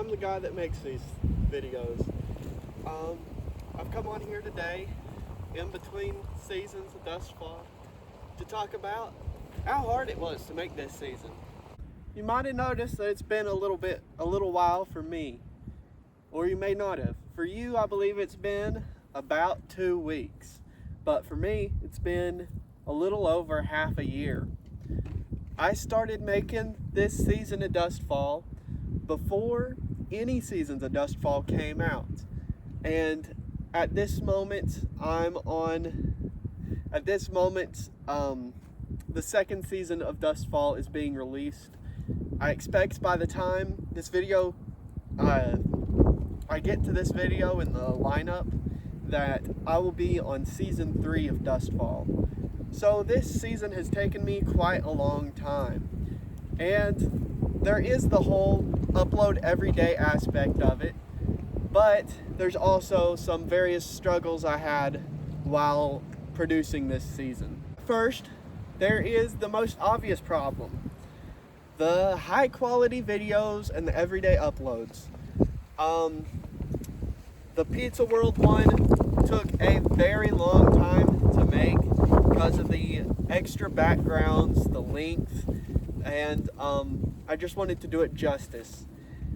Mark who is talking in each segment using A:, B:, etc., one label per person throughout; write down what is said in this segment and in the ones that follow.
A: I'm the guy that makes these videos. I've come on here today, in between seasons of Dustfall, to talk about how hard it was to make this season. You might have noticed that it's been a little while for me, or you may not have. For you, I believe it's been about 2 weeks, but for me, it's been a little over half a year. I started making this season of Dustfall before any seasons of Dustfall came out, and at this moment the second season of Dustfall is being released. I expect by the time this video I get to this video in the lineup that I will be on season 3 of Dustfall. So this season has taken me quite a long time, and there is the whole upload every day aspect of it, but there's also some various struggles I had while producing this season. First, there is the most obvious problem: the high quality videos and the everyday uploads. The Pizza World one took a very long time to make because of the extra backgrounds, the length, and I just wanted to do it justice.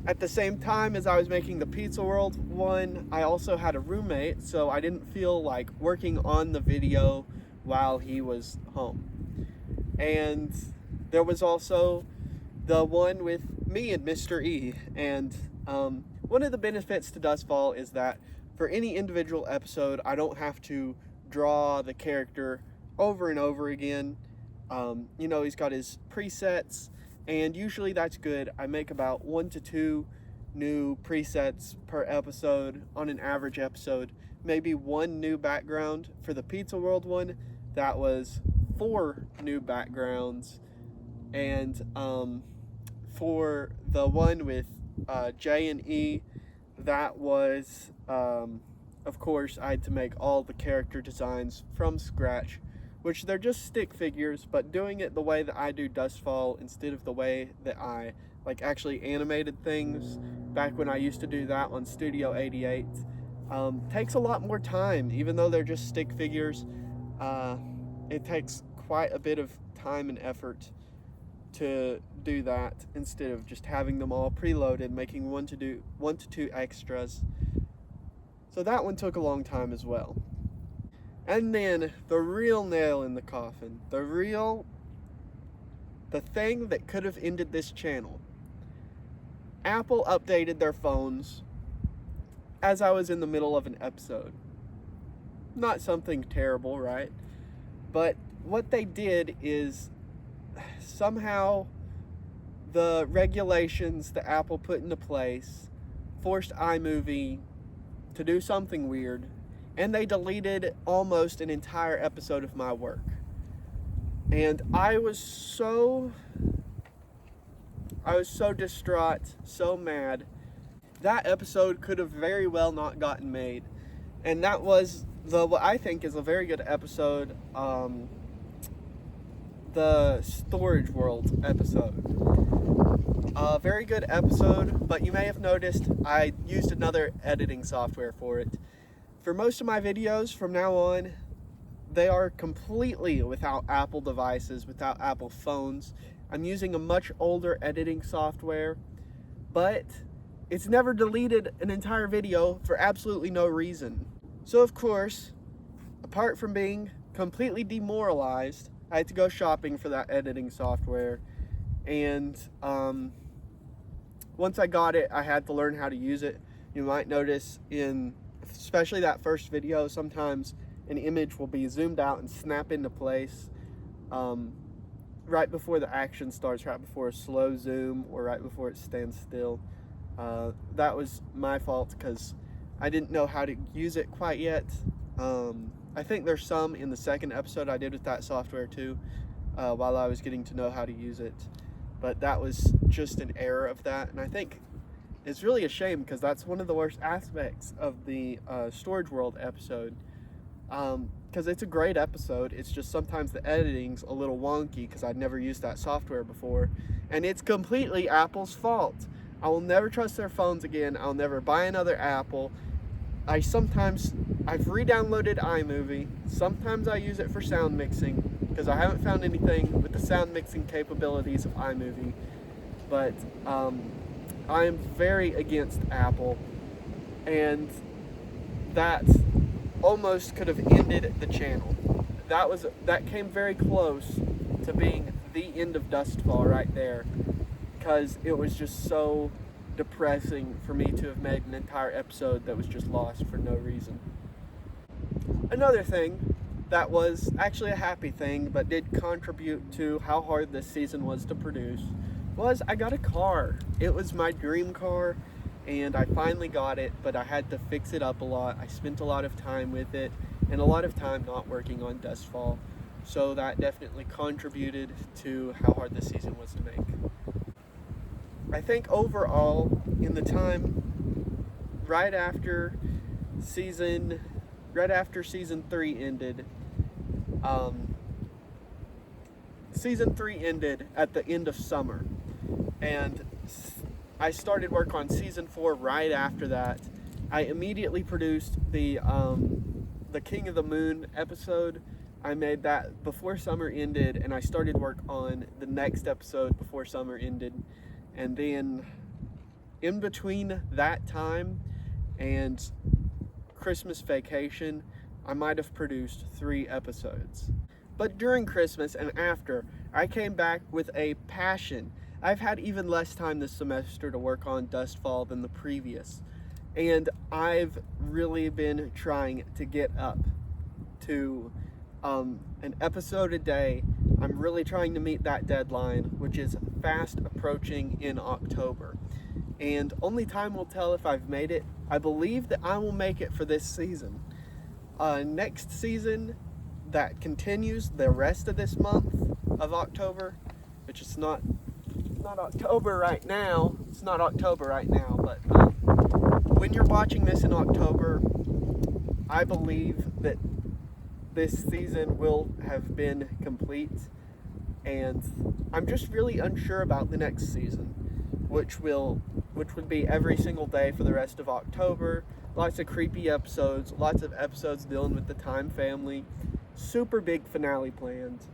A: At the same time as I was making the Pizza World one, I also had a roommate, so I didn't feel like working on the video while he was home. And there was also the one with me and Mr. E. And one of the benefits to Dustfall is that for any individual episode, I don't have to draw the character over and over again. He's got his presets, and usually that's good. I make about 1 to 2 new presets per episode on an average episode. Maybe 1 new background. For the Pizza World one, that was 4 new backgrounds. And for the one with J and E, that was, of course, I had to make all the character designs from scratch, which they're just stick figures, but doing it the way that I do Dustfall instead of the way that I actually animated things back when I used to do that on Studio 88 takes a lot more time. Even though they're just stick figures, it takes quite a bit of time and effort to do that instead of just having them all preloaded, making 1 to 2 extras. So that one took a long time as well. And then the real nail in the coffin, the thing that could have ended this channel. Apple updated their phones as I was in the middle of an episode. Not something terrible, right? But what they did is somehow the regulations that Apple put into place forced iMovie to do something weird, and they deleted almost an entire episode of my work. And I was so distraught, so mad. That episode could have very well not gotten made. And that was what I think is a very good episode, the Storage World episode. A very good episode, but you may have noticed I used another editing software for it. For most of my videos from now on, they are completely without Apple devices, without Apple phones. I'm using a much older editing software, but it's never deleted an entire video for absolutely no reason. So of course, apart from being completely demoralized, I had to go shopping for that editing software. And once I got it, I had to learn how to use it. You might notice especially that first video, sometimes an image will be zoomed out and snap into place right before the action starts, right before a slow zoom, or right before it stands still. That was my fault because I didn't know how to use it quite yet. I think there's some in the second episode I did with that software too, while I was getting to know how to use it. But that was just an error of that, and I think it's really a shame because that's one of the worst aspects of the Storage World episode. Because it's a great episode, it's just sometimes the editing's a little wonky because I'd never used that software before, and it's completely Apple's fault. I will never trust their phones again. I'll never buy another Apple. I've re-downloaded iMovie. Sometimes I use it for sound mixing because I haven't found anything with the sound mixing capabilities of iMovie. But I am very against Apple, and that almost could have ended the channel. That came very close to being the end of Dustfall right there, because it was just so depressing for me to have made an entire episode that was just lost for no reason. Another thing that was actually a happy thing but did contribute to how hard this season was to produce was I got a car. It was my dream car, and I finally got it, but I had to fix it up a lot. I spent a lot of time with it and a lot of time not working on Dustfall, so that definitely contributed to how hard this season was to make. I think overall, in the time right after season 3 ended, season 3 ended at the end of summer, and I started work on season 4 right after that. I immediately produced the King of the Moon episode. I made that before summer ended, and I started work on the next episode before summer ended. And then in between that time and Christmas vacation, I might have produced 3 episodes. But during Christmas and after, I came back with a passion. I've had even less time this semester to work on Dustfall than the previous. And I've really been trying to get up to an episode a day. I'm really trying to meet that deadline, which is fast approaching in October. And only time will tell if I've made it. I believe that I will make it for this season. Next season, that continues the rest of this month of October, which is not October right now. It's not October right now, but when you're watching this in October, I believe that this season will have been complete, and I'm just really unsure about the next season, which would be every single day for the rest of October. Lots of creepy episodes, lots of episodes dealing with the Time family, super big finale planned.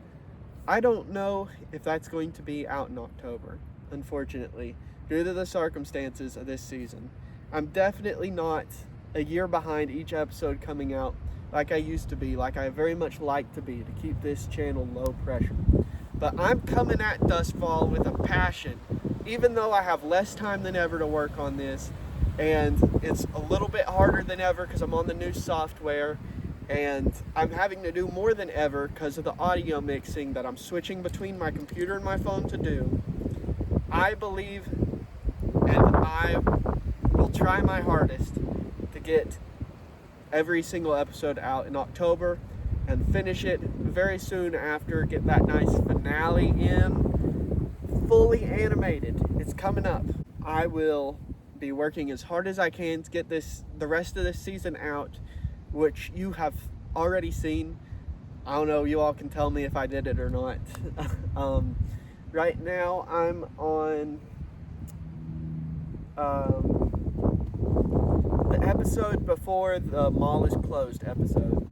A: I don't know if that's going to be out in October, unfortunately, due to the circumstances of this season. I'm definitely not a year behind each episode coming out like I used to be, like I very much like to be, to keep this channel low pressure. But I'm coming at Dustfall with a passion, even though I have less time than ever to work on this, and it's a little bit harder than ever because I'm on the new software, and I'm having to do more than ever because of the audio mixing that I'm switching between my computer and my phone to do. I believe, and I will try my hardest to get every single episode out in October and finish it very soon after, get that nice finale in, fully animated. It's coming up. I will be working as hard as I can to get the rest of this season out, which you have already seen. I don't know, you all can tell me if I did it or not. Right now I'm on the episode before the mall is closed episode.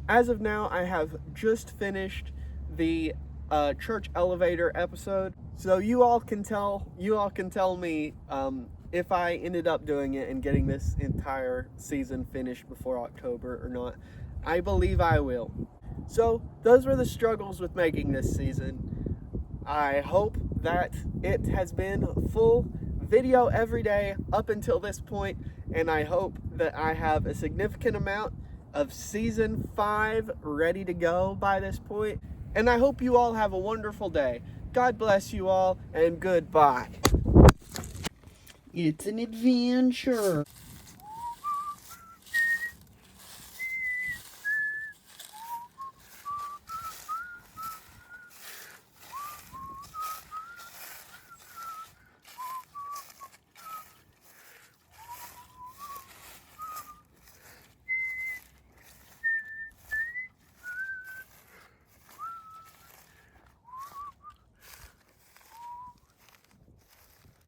A: As of now, I have just finished the church elevator episode, so you all can tell me if I ended up doing it and getting this entire season finished before October or not. I believe I will. So those were the struggles with making this season. I hope that it has been full video every day up until this point, and I hope that I have a significant amount of season 5 ready to go by this point. And I hope you all have a wonderful day. God bless you all, and goodbye.
B: It's an adventure.